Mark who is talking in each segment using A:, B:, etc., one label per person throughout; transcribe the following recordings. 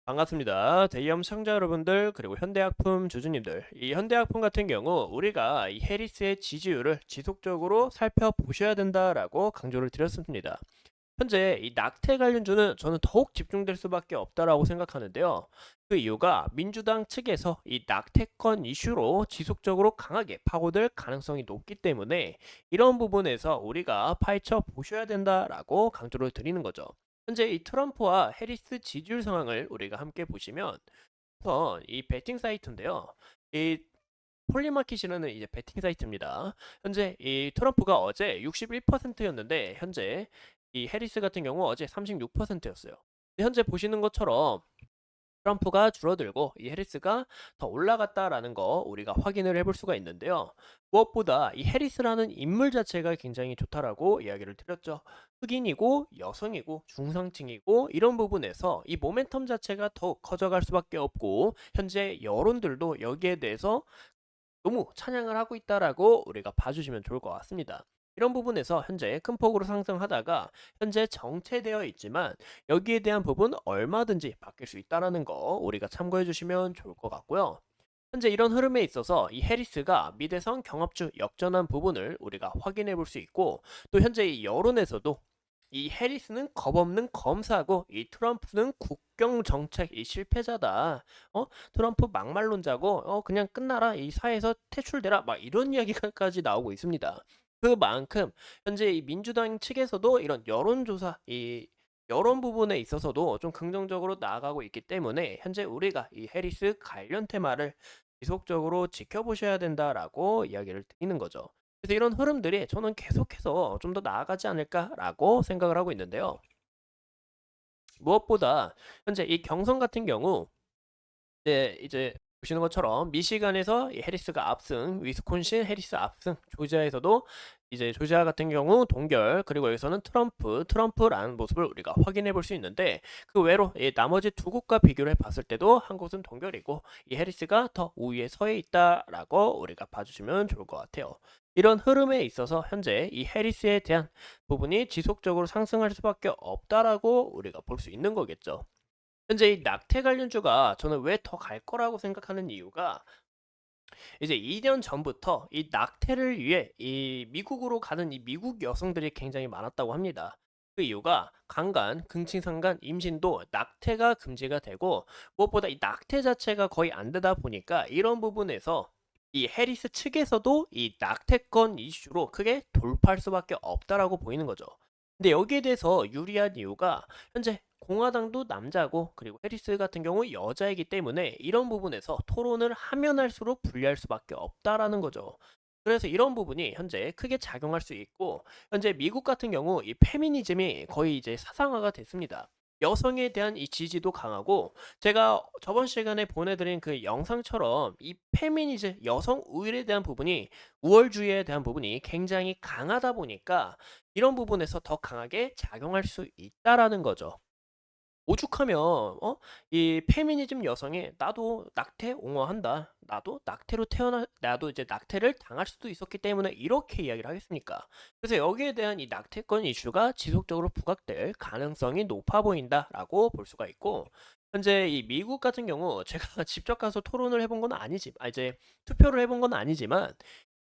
A: 반갑습니다. 대기업 시청자 여러분들 그리고 현대약품 주주님들. 이 현대약품 같은 경우 우리가 이 해리스의 지지율을 지속적으로 살펴보셔야 된다라고 강조를 드렸습니다. 현재 이 낙태 관련주는 저는 더욱 집중될 수밖에 없다라고 생각하는데요. 그 이유가 민주당 측에서 이 낙태권 이슈로 지속적으로 강하게 파고들 가능성이 높기 때문에 이런 부분에서 우리가 파헤쳐 보셔야 된다라고 강조를 드리는 거죠. 현재 이 트럼프와 해리스 지지율 상황을 우리가 함께 보시면 우선 이 베팅 사이트인데요. 이 폴리마켓이라는 이제 베팅 사이트입니다. 현재 이 트럼프가 어제 61%였는데 현재 이 해리스 같은 경우 어제 36%였어요. 현재 보시는 것처럼 트럼프가 줄어들고 이 해리스가 더 올라갔다라는 거 우리가 확인을 해볼 수가 있는데요. 무엇보다 이 해리스라는 인물 자체가 굉장히 좋다라고 이야기를 드렸죠. 흑인이고 여성이고 중상층이고 이런 부분에서 이 모멘텀 자체가 더욱 커져갈 수밖에 없고 현재 여론들도 여기에 대해서 너무 찬양을 하고 있다라고 우리가 봐주시면 좋을 것 같습니다. 이런 부분에서 현재 큰 폭으로 상승하다가 현재 정체되어 있지만 여기에 대한 부분 얼마든지 바뀔 수 있다라는 거 우리가 참고해 주시면 좋을 것 같고요. 현재 이런 흐름에 있어서 이 해리스가 미대선 경합주 역전한 부분을 우리가 확인해 볼 수 있고 또 현재 이 여론에서도 이 해리스는 겁없는 검사고 이 트럼프는 국경 정책 이 실패자다. 트럼프 막말론자고 그냥 끝나라. 이 사회에서 퇴출되라. 막 이런 이야기까지 나오고 있습니다. 그만큼 현재 이 민주당 측에서도 이런 여론조사 이 여론 부분에 있어서도 좀 긍정적으로 나아가고 있기 때문에 현재 우리가 이 해리스 관련 테마를 지속적으로 지켜보셔야 된다라고 이야기를 드리는 거죠. 그래서 이런 흐름들이 저는 계속해서 좀 더 나아가지 않을까라고 생각을 하고 있는데요. 무엇보다 현재 이 경선 같은 경우 이제 보시는 것처럼 미시간에서 이 해리스가 압승, 위스콘신 해리스 압승, 조지아에서도 이제 조지아 같은 경우 동결, 그리고 여기서는 트럼프라는 모습을 우리가 확인해 볼 수 있는데 그 외로 이 나머지 두 곳과 비교를 해 봤을 때도 한 곳은 동결이고 이 해리스가 더 우위에 서해 있다라고 우리가 봐주시면 좋을 것 같아요. 이런 흐름에 있어서 현재 이 해리스에 대한 부분이 지속적으로 상승할 수밖에 없다라고 우리가 볼 수 있는 거겠죠. 현재 이 낙태 관련주가 저는 왜 더 갈 거라고 생각하는 이유가 이제 2년 전부터 이 낙태를 위해 이 미국으로 가는 이 미국 여성들이 굉장히 많았다고 합니다. 그 이유가 강간, 긍칭상간, 임신도 낙태가 금지가 되고 무엇보다 이 낙태 자체가 거의 안 되다 보니까 이런 부분에서 이 해리스 측에서도 이 낙태권 이슈로 크게 돌파할 수밖에 없다라고 보이는 거죠. 근데 여기에 대해서 유리한 이유가 현재 공화당도 남자고 그리고 해리스 같은 경우 여자이기 때문에 이런 부분에서 토론을 하면 할수록 불리할 수밖에 없다라는 거죠. 그래서 이런 부분이 현재 크게 작용할 수 있고 현재 미국 같은 경우 이 페미니즘이 거의 이제 사상화가 됐습니다. 여성에 대한 이 지지도 강하고 제가 저번 시간에 보내드린 그 영상처럼 이 페미니즘 여성 우월에 대한 부분이 우월주의에 대한 부분이 굉장히 강하다 보니까 이런 부분에서 더 강하게 작용할 수 있다라는 거죠. 오죽하면 이 페미니즘 여성이 "나도 낙태 옹호한다. 나도 이제 낙태를 당할 수도 있었기 때문에." 이렇게 이야기를 하겠습니까? 그래서 여기에 대한 이 낙태권 이슈가 지속적으로 부각될 가능성이 높아 보인다라고 볼 수가 있고 현재 이 미국 같은 경우 제가 직접 가서 토론을 해본 건 아니지 이제 투표를 해본 건 아니지만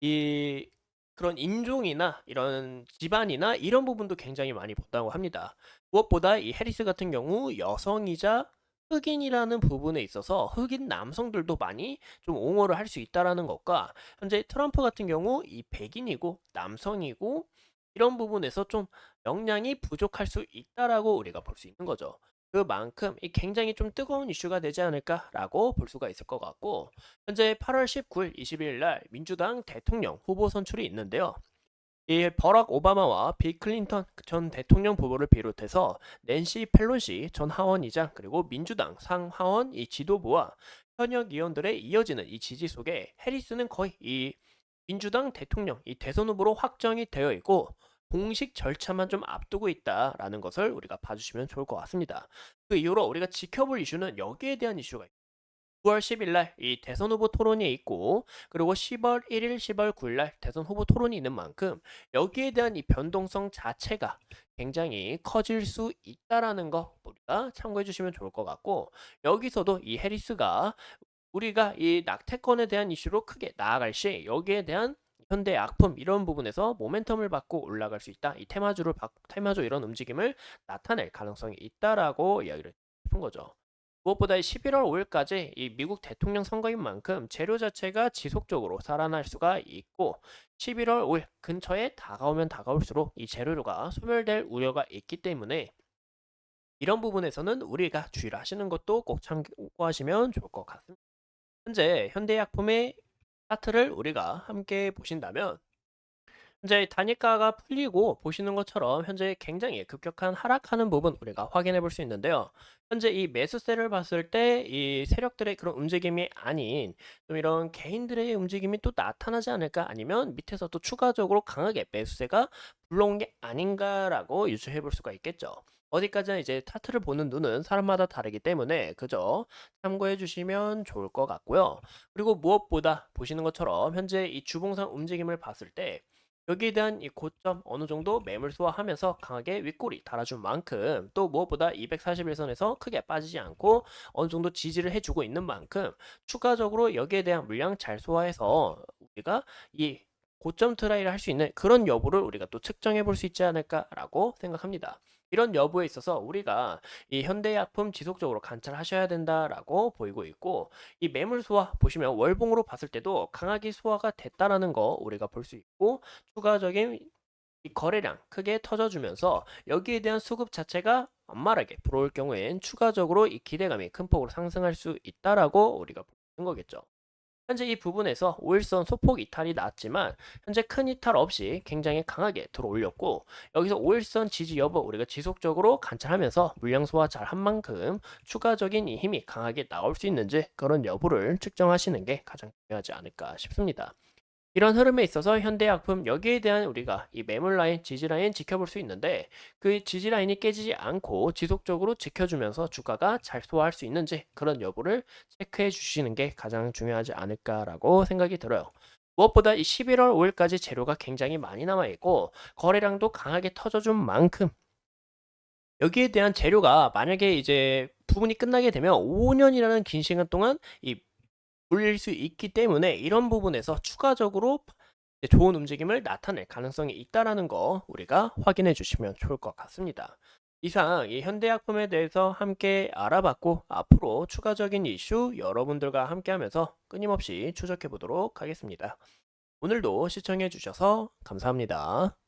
A: 이 그런 인종이나 이런 집안이나 이런 부분도 굉장히 많이 본다고 합니다. 무엇보다 이 해리스 같은 경우 여성이자 흑인이라는 부분에 있어서 흑인 남성들도 많이 좀 옹호를 할 수 있다라는 것과 현재 트럼프 같은 경우 이 백인이고 남성이고 이런 부분에서 좀 역량이 부족할 수 있다라고 우리가 볼 수 있는 거죠. 그만큼 이 굉장히 좀 뜨거운 이슈가 되지 않을까라고 볼 수가 있을 것 같고 현재 8월 19일, 20일 날 민주당 대통령 후보 선출이 있는데요. 이 버락 오바마와 빌 클린턴 전 대통령 후보를 비롯해서 낸시 펠로시 전 하원의장 그리고 민주당 상하원 이 지도부와 현역 의원들의 이어지는 이 지지 속에 해리스는 거의 이 민주당 대통령 이 대선 후보로 확정이 되어 있고 공식 절차만 좀 앞두고 있다라는 것을 우리가 봐주시면 좋을 것 같습니다. 그 이후로 우리가 지켜볼 이슈는 여기에 대한 이슈가 9월 10일 날 이 대선 후보 토론이 있고 그리고 10월 1일, 10월 9일 날 대선 후보 토론이 있는 만큼 여기에 대한 이 변동성 자체가 굉장히 커질 수 있다라는 거 우리가 참고해 주시면 좋을 것 같고 여기서도 이 해리스가 우리가 이 낙태권에 대한 이슈로 크게 나아갈 시 여기에 대한 현대 약품 이런 부분에서 모멘텀을 받고 올라갈 수 있다. 이 테마주 이런 움직임을 나타낼 가능성이 있다라고 이야기를 싶은 거죠. 무엇보다 11월 5일까지 이 미국 대통령 선거인 만큼 재료 자체가 지속적으로 살아날 수가 있고 11월 5일 근처에 다가오면 다가올수록 이 재료가 소멸될 우려가 있기 때문에 이런 부분에서는 우리가 주의를 하시는 것도 꼭 참고하시면 좋을 것 같습니다. 현재 현대약품의 차트를 우리가 함께 보신다면 현재 단위가가 풀리고 보시는 것처럼 현재 굉장히 급격한 하락하는 부분 우리가 확인해 볼 수 있는데요. 현재 이 매수세를 봤을 때 이 세력들의 그런 움직임이 아닌 좀 이런 개인들의 움직임이 또 나타나지 않을까 아니면 밑에서 또 추가적으로 강하게 매수세가 불러온 게 아닌가라고 유추해 볼 수가 있겠죠. 어디까지나 이제 차트를 보는 눈은 사람마다 다르기 때문에 그저 참고해 주시면 좋을 것 같고요. 그리고 무엇보다 보시는 것처럼 현재 이 주봉상 움직임을 봤을 때 여기에 대한 이 고점 어느 정도 매물 소화하면서 강하게 윗골이 달아준 만큼 또 무엇보다 241선에서 크게 빠지지 않고 어느 정도 지지를 해주고 있는 만큼 추가적으로 여기에 대한 물량 잘 소화해서 우리가 이 고점 트라이를 할 수 있는 그런 여부를 우리가 또 측정해 볼 수 있지 않을까라고 생각합니다. 이런 여부에 있어서 우리가 이 현대약품 지속적으로 관찰하셔야 된다라고 보이고 있고 이 매물 소화 보시면 월봉으로 봤을 때도 강하게 소화가 됐다라는 거 우리가 볼 수 있고 추가적인 이 거래량 크게 터져주면서 여기에 대한 수급 자체가 완만하게 불어올 경우엔 추가적으로 이 기대감이 큰 폭으로 상승할 수 있다라고 우리가 보는 거겠죠. 현재 이 부분에서 5일선 소폭 이탈이 났지만 현재 큰 이탈 없이 굉장히 강하게 들어올렸고 여기서 5일선 지지 여부 우리가 지속적으로 관찰하면서 물량 소화 잘 한 만큼 추가적인 이 힘이 강하게 나올 수 있는지 그런 여부를 측정하시는 게 가장 중요하지 않을까 싶습니다. 이런 흐름에 있어서 현대약품 여기에 대한 우리가 이 매물 라인, 지지 라인 지켜볼 수 있는데 그 지지 라인이 깨지지 않고 지속적으로 지켜주면서 주가가 잘 소화할 수 있는지 그런 여부를 체크해 주시는 게 가장 중요하지 않을까라고 생각이 들어요. 무엇보다 이 11월 5일까지 재료가 굉장히 많이 남아 있고 거래량도 강하게 터져준 만큼 여기에 대한 재료가 만약에 이제 부분이 끝나게 되면 5년이라는 긴 시간 동안 이 물릴 수 있기 때문에 이런 부분에서 추가적으로 좋은 움직임을 나타낼 가능성이 있다라는 거 우리가 확인해 주시면 좋을 것 같습니다. 이상 이 현대약품에 대해서 함께 알아봤고 앞으로 추가적인 이슈 여러분들과 함께 하면서 끊임없이 추적해 보도록 하겠습니다. 오늘도 시청해 주셔서 감사합니다.